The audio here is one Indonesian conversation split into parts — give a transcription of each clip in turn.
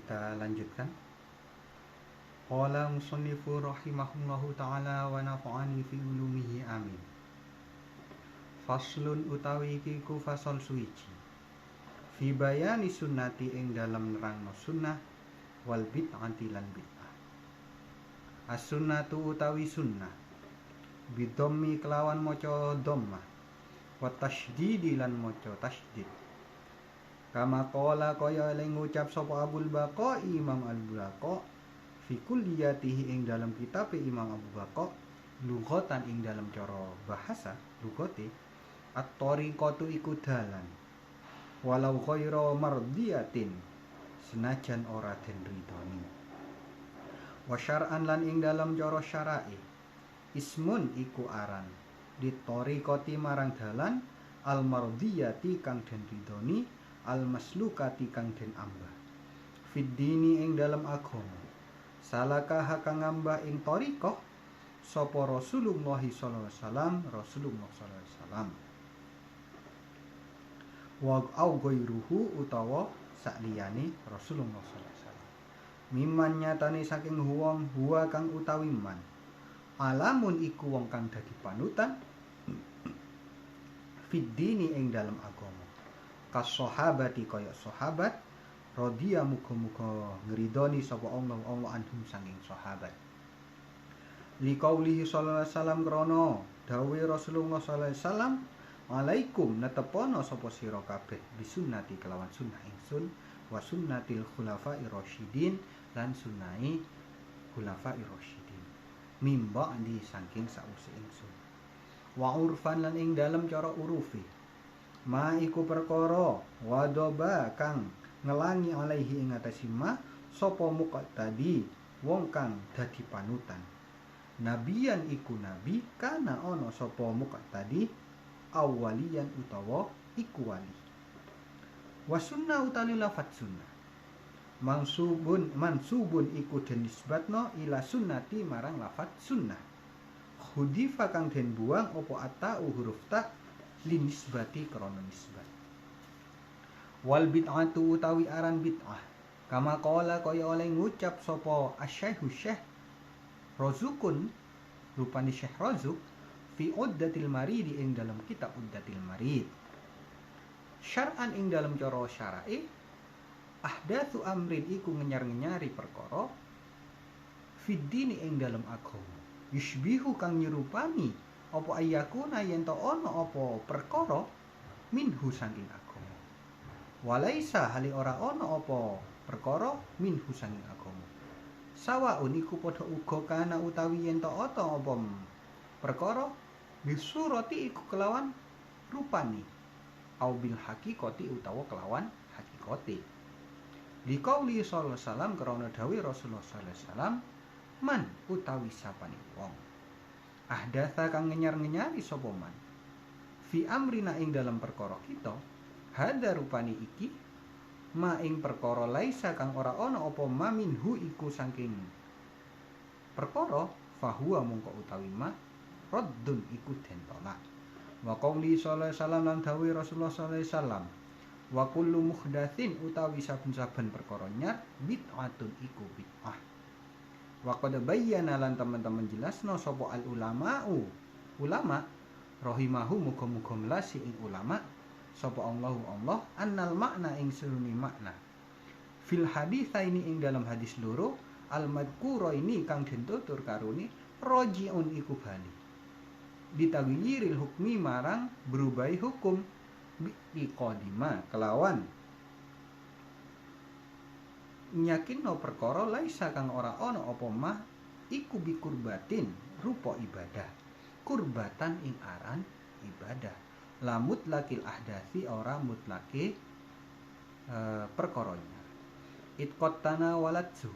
Kita lanjutkan. Qala musannifu rahimahullahu ta'ala wa nafa'ani fi ulumihi amin. Faslun utawi iki ku fasal suwiji. Fi bayani sunnati ing dalam nerangno sunnah wal bid'ati lan bid'ah. As-sunnatu utawi sunnah bidhammi kelawan maca dhammah wa tasydidi lan maca tasydid. Kama qala kaya ing ngucap sapa Abul Baqa Imam Al-Baqa fi kulliyatihi ing dalam kitab Imam Abu Baqa lughatan ing dalam cara bahasa lugate at-tariqatu iku dalan walau ghaira mardiyatin senajan ora den ridhoni wa syar'an lan ing dalam cara syara'i ismun iku aran di tariqati marang dalan al-mardiyati kang den ridhoni al-maslukati kang den ambah fid dini ing dalam agama salakah kang ngambah ing tariqah sapa Rasulullah sallallahu alaihi wasallam Rasulullah sallallahu alaihi wasallam wa au ghairuhu utawa sakliyane Rasulullah sallallahu alaihi wasallam mimman nyatane saking wong huwa kang utawi man alamun iku wong kang dadi panutan fid dini ing dalam agama kas sahabati kaya sahabat radhiya muga-muga ngridoni sapa Allah anhum saking sahabat liqaulihi sallallahu alaihi wasallam krana dawuhe Rasulullah sallallahu alaihi wasallam alaikum netepono sapa sira kabeh bisunnati kelawan sunnah ingsun wa sunnatil khulafair rasyidin lan sunnahi khulafair rasyidin mimba di saking sause ingsun wa urfan lan ing dalem cara urufi ma iku perkara wadoba kang ngelangi alaihi ing atase ma sapa muqaddadi wong kang dadi panutan nabiyan iku nabi kana ana sapa muqaddadi awwaliyan utawa iku wali wa sunnah utawi lafat sunnah mansubun iku den nisbatno ila sunnati marang lafat sunnah hudifa kang den buang apa ata huruf ta linisbati krana nisbat wal bid'atu utawi aran bid'ah kama qala kaya oleh ngucap sapa asy-syekh Syekh Razukun rupane Syekh Razuk fi uddatil marid ing dalam kitab uddatil marid syar'an ing dalam cara syara'i ahdatsu amrin iku ngenyar-ngenyari perkara fid dini ing dalam agama yushbihu kang nyerupani apa ayakuna yen to ana apa perkara minhu saking agama walaisa hali ora ana apa perkara minhu saking agama sawaun iku padha uga kana utawi yen to apa perkara bisurati iku kelawan rupani au bil haqiqati utawa kelawan hakikate liqauli sallallahu alaihi wasallam krana dawuh Rasulullah sallallahu alaihi wasallam man utawi sapane wong ahdatsa kang ngenyar-ngenyari sapa man fi amrina ing dalam perkara kita hadza rupani iki ma ing perkara laisa kang ora ana apa maminhu iku saking perkara fahuwa mungko utawi ma raddun iku den tolak wa qauli sallallahu alaihi wasallam lan dawuh Rasulullah sallallahu alaihi wasallam wa kullu muhdatsin utawi saben-saben perkara nyat bid'atun iku bid'ah wa qad bayyana lan teman-teman jelasno sapa al ulama rahimahu muga-muga melasi ing ulama sapa Allah annal makna ing suruni makna fil haditsaini ing dalam hadis loro al madhkura ini kang den tutur karone rajiun iku bali ditaghyiril hukmi marang berubai hukum biqadima kelawan nyakinno perkara laisa kang ora ana apa mah iku bikurbatin rupa ibadah kurbatan ing aran ibadah lamut lakil ahdasi ora mutlake perkaranya itqat tanawalatsu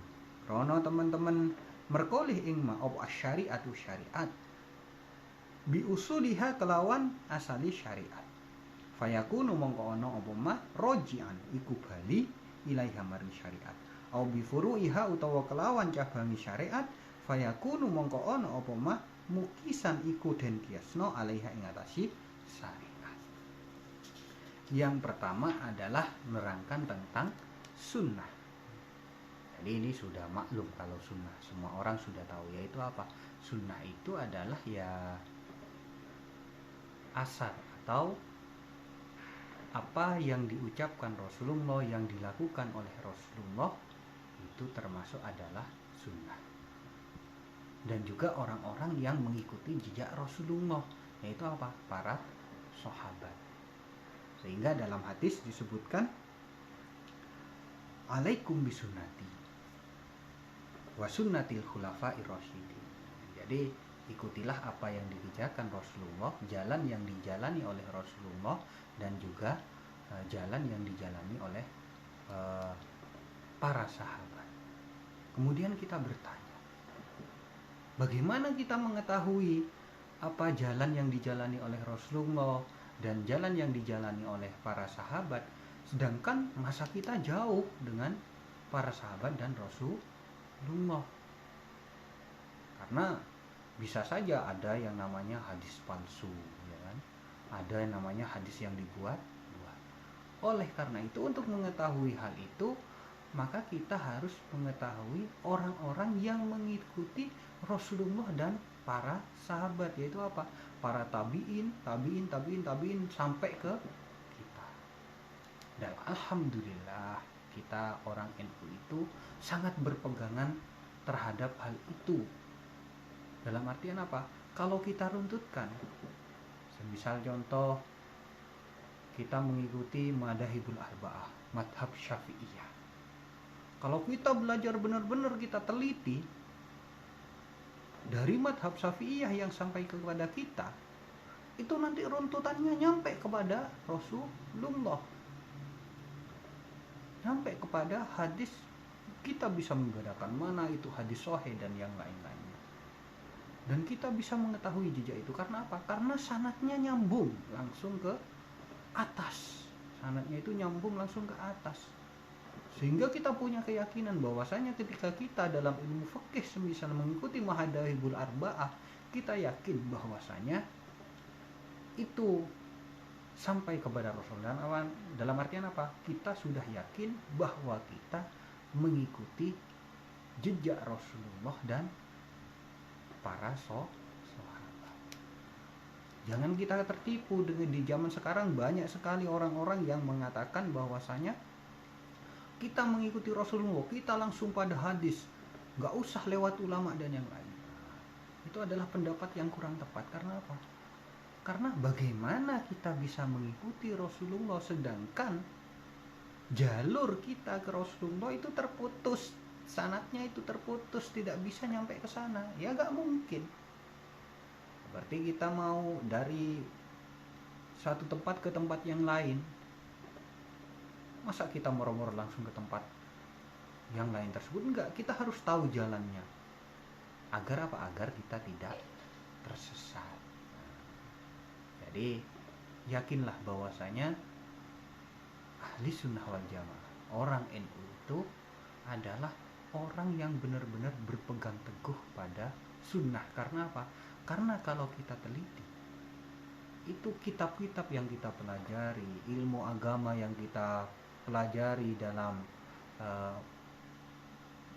rono teman-teman merkolih ing ma apa syariatu syariat bi usuliha kelawan asali syariat fayakunu mongko ana apa mah rojian iku bali ilaiha maring syariat au bi furu'iha utawa kelawan cabangi syariat fayakunu mongko ana apa mah mukisan iku den kiasno alaiha ing atasi syariat. Yang pertama adalah menerangkan tentang sunnah. Jadi ini sudah maklum kalau sunnah, semua orang sudah tahu, yaitu apa? Sunnah itu adalah ya asar atau apa yang diucapkan Rasulullah, yang dilakukan oleh Rasulullah, itu termasuk adalah sunnah. Dan juga orang-orang yang mengikuti jejak Rasulullah, yaitu apa? Para sahabat. Sehingga dalam hadis disebutkan, alaikum bisunnati wa sunnatil khulafair rasyidin. Jadi ikutilah apa yang dikerjakan Rasulullah, jalan yang dijalani oleh Rasulullah, dan juga jalan yang dijalani oleh para sahabat. Kemudian kita bertanya, bagaimana kita mengetahui apa jalan yang dijalani oleh Rasulullah dan jalan yang dijalani oleh para sahabat, sedangkan masa kita jauh dengan para sahabat dan Rasulullah? Karena bisa saja ada yang namanya hadis palsu, ya kan? Ada yang namanya hadis yang dibuat. Oleh karena itu, untuk mengetahui hal itu, maka kita harus mengetahui orang-orang yang mengikuti Rasulullah dan para sahabat, yaitu apa? Para tabiin sampai ke kita. Dan alhamdulillah kita orang NU itu sangat berpegangan terhadap hal itu. Dalam artian apa? Kalau kita runtutkan, semisal contoh kita mengikuti madhabul arba'ah, madhab syafi'iyah. Kalau kita belajar benar-benar, kita teliti dari madhab syafi'iyah yang sampai kepada kita, itu nanti runtutannya nyampe kepada Rasulullah, nyampe kepada hadis. Kita bisa membedakan mana itu hadis sahih dan yang lain-lainnya. Dan kita bisa mengetahui jejak itu karena apa? Karena sanadnya nyambung langsung ke atas. Sanadnya itu nyambung langsung ke atas. Sehingga kita punya keyakinan bahwasanya ketika kita dalam ilmu fikih semisal mengikuti madhabul arba'ah, kita yakin bahwasanya itu sampai kepada Rasulullah. Dalam artian apa? Kita sudah yakin bahwa kita mengikuti jejak Rasulullah dan para sahabat. Jangan kita tertipu dengan di zaman sekarang banyak sekali orang-orang yang mengatakan bahwasanya kita mengikuti Rasulullah, kita langsung pada hadis, nggak usah lewat ulama dan yang lain. Itu adalah pendapat yang kurang tepat. Karena apa? Karena bagaimana kita bisa mengikuti Rasulullah sedangkan jalur kita ke Rasulullah itu terputus, sanadnya itu terputus, tidak bisa nyampe ke sana. Ya nggak mungkin. Berarti kita mau dari satu tempat ke tempat yang lain, masa kita moro-moro langsung ke tempat yang lain tersebut? Enggak, kita harus tahu jalannya. Agar apa? Agar kita tidak tersesat. Jadi yakinlah bahwasanya ahli sunnah wal jamaah, orang NU itu adalah orang yang benar-benar berpegang teguh pada sunnah. Karena apa? Karena kalau kita teliti, itu kitab-kitab yang kita pelajari, ilmu agama yang kita pelajari dalam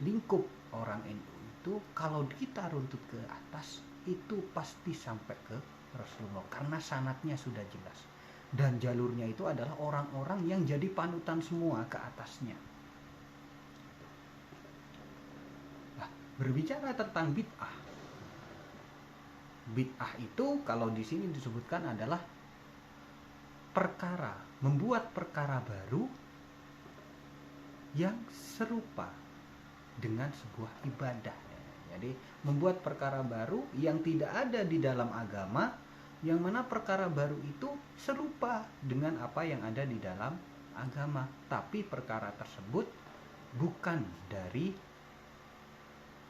lingkup orang NU itu, kalau kita runtut ke atas, itu pasti sampai ke Rasulullah. Karena sanadnya sudah jelas. Dan jalurnya itu adalah orang-orang yang jadi panutan semua ke atasnya. Nah, berbicara tentang bid'ah. Bid'ah itu kalau di sini disebutkan adalah perkara, membuat perkara baru yang serupa dengan sebuah ibadah. Jadi membuat perkara baru yang tidak ada di dalam agama, yang mana perkara baru itu serupa dengan apa yang ada di dalam agama, tapi perkara tersebut bukan dari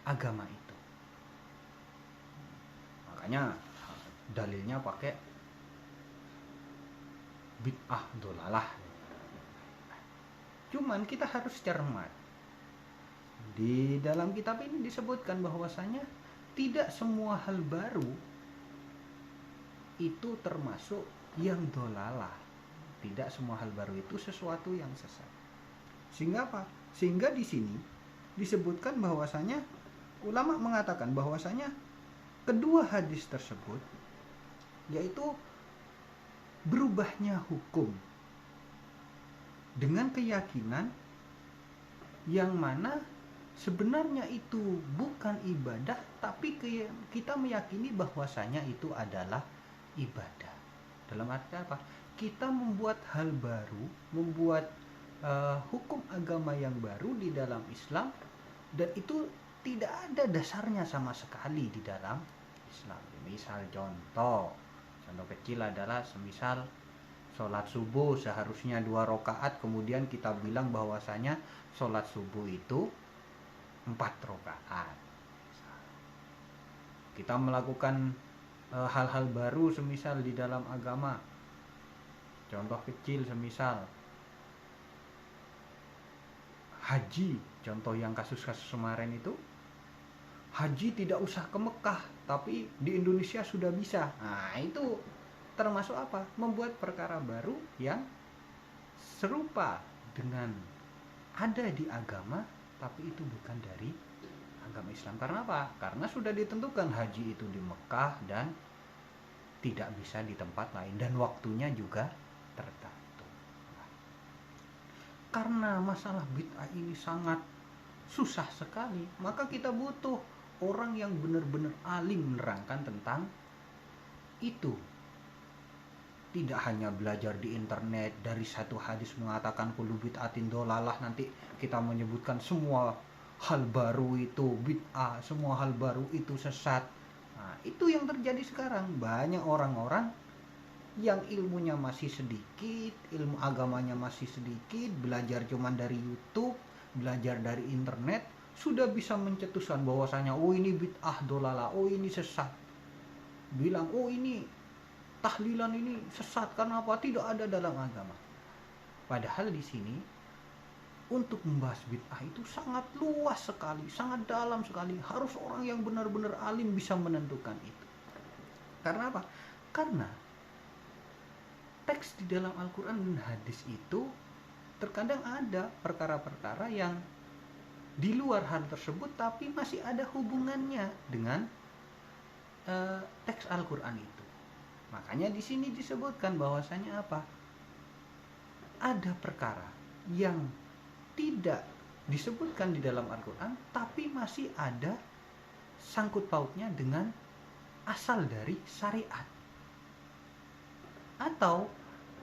agama itu. Makanya dalilnya pakai bid'ah dolalah. Cuman kita harus cermat. Di dalam kitab ini disebutkan bahwasanya tidak semua hal baru itu termasuk yang dolalah. Tidak semua hal baru itu sesuatu yang sesat. Sehingga apa? Sehingga di sini disebutkan bahwasanya ulama mengatakan bahwasanya kedua hadis tersebut yaitu berubahnya hukum dengan keyakinan yang mana sebenarnya itu bukan ibadah, tapi kita meyakini bahwasanya itu adalah ibadah. Dalam arti apa? Kita membuat hal baru, membuat hukum agama yang baru di dalam Islam, dan itu tidak ada dasarnya sama sekali di dalam Islam. Misal contoh kecil adalah semisal sholat subuh seharusnya 2 rakaat, kemudian kita bilang bahwasanya sholat subuh itu 4 rakaat. Kita melakukan hal-hal baru semisal di dalam agama. Contoh kecil semisal haji, contoh yang kasus-kasus kemarin itu, haji tidak usah ke Mekah, tapi di Indonesia sudah bisa. Nah, itu termasuk apa? Membuat perkara baru yang serupa dengan ada di agama, tapi itu bukan dari agama Islam. Karena apa? Karena sudah ditentukan haji itu di Mekah dan tidak bisa di tempat lain, dan waktunya juga tertentu. Karena masalah bid'ah ini sangat susah sekali, maka kita butuh orang yang benar-benar alim menerangkan tentang itu. Tidak hanya belajar di internet dari satu hadis mengatakan kullu bid'atin dolalah, nanti kita menyebutkan semua hal baru itu bid'ah, semua hal baru itu sesat. Nah, itu yang terjadi sekarang. Banyak orang-orang yang ilmunya masih sedikit, ilmu agamanya masih sedikit, belajar cuman dari YouTube, belajar dari internet, sudah bisa mencetuskan bahwasanya oh ini bid'ah dolalah, oh ini sesat. Bilang oh ini tahlilan ini sesat karena apa? Tidak ada dalam agama. Padahal di sini untuk membahas bid'ah itu sangat luas sekali, sangat dalam sekali. Harus orang yang benar-benar alim bisa menentukan itu. Karena apa? Karena teks di dalam Al-Quran dan hadis itu terkadang ada perkara-perkara yang di luar hal tersebut tapi masih ada hubungannya dengan teks Al-Quran itu. Makanya di sini disebutkan bahwasanya apa? Ada perkara yang tidak disebutkan di dalam Al-Quran tapi masih ada sangkut pautnya dengan asal dari syariat. Atau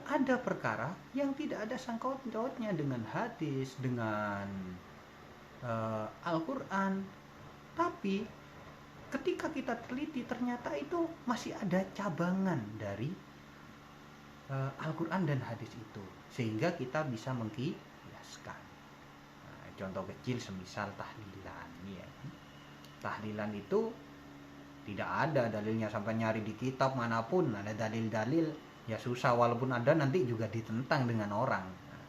ada perkara yang tidak ada sangkut pautnya dengan hadis, dengan Al-Quran, tapi ketika kita teliti ternyata itu masih ada cabangan dari Al-Quran dan hadis itu, sehingga kita bisa mengkiaskan. Nah, contoh kecil semisal tahlilan, ya. Tahlilan itu tidak ada dalilnya, sampai nyari di kitab manapun ada dalil-dalil ya susah, walaupun ada nanti juga ditentang dengan orang. Nah,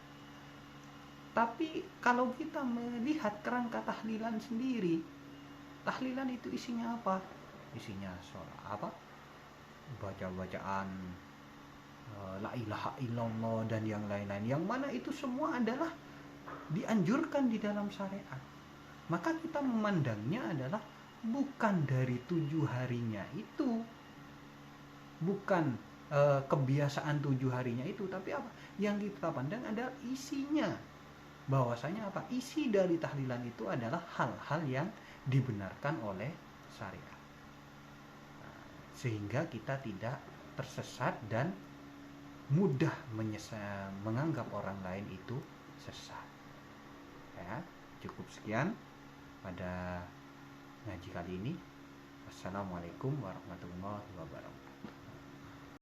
tapi kalau kita melihat kerangka tahlilan sendiri, tahlilan itu isinya apa? Isinya baca-bacaan la ilaha illallah dan yang lain-lain, yang mana itu semua adalah dianjurkan di dalam syariat. Maka kita memandangnya adalah bukan dari 7 harinya itu, bukan kebiasaan 7 harinya itu, tapi apa? Yang kita pandang adalah isinya. Bahwasanya apa? Isi dari tahlilan itu adalah hal-hal yang dibenarkan oleh syariat, sehingga kita tidak tersesat dan mudah menganggap orang lain itu sesat. Ya, cukup sekian pada ngaji kali ini. Wassalamualaikum warahmatullahi wabarakatuh.